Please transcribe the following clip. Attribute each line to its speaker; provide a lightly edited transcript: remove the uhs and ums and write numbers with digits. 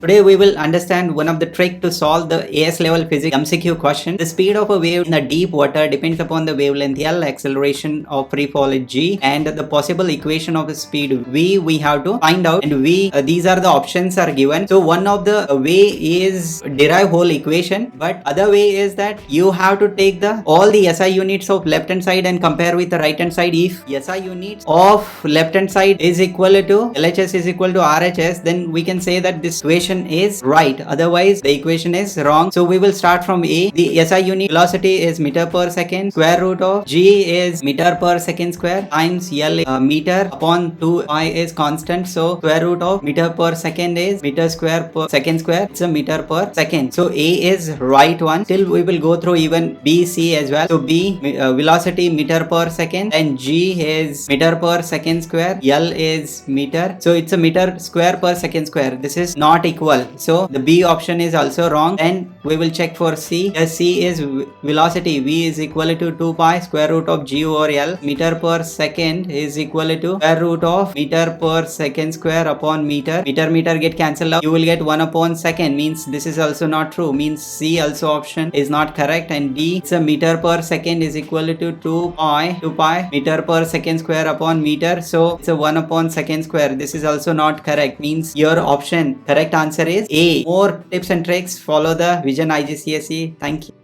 Speaker 1: Today we will understand one of the trick to solve the AS level physics MCQ question. The speed of a wave in the deep water depends upon the wavelength L, acceleration of free fall is G, and the possible equation of the speed V we have to find out, and these are the options are given. So one of the way is derive whole equation, but other way is that you have to take the all the SI units of left hand side and compare with the right hand side. If SI units of left hand side is equal to LHS is equal to RHS, then we can say that this equation is right, otherwise the equation is wrong. So we will start from A. The SI unit velocity is meter per second, square root of G is meter per second square times L meter upon 2 I is constant, so square root of meter per second is meter square per second square, it's a meter per second. So A is right one. Still we will go through even B, C as well. So B velocity meter per second, and G is meter per second square, L is meter, so it's a meter square per second square. This is not equal, so the B option is also wrong. Then we will check for C. The C is velocity V is equal to 2 pi square root of G over L, meter per second is equal to square root of meter per second square upon meter. Meter get cancelled out, you will get 1 upon second, means this is also not true, means C also option is not correct. And D, it's a meter per second is equal to 2 pi meter per second square upon meter, so it's a 1 upon second square. This is also not correct, means your option correct answer is A. More tips and tricks, follow the Vision IGCSE. Thank you.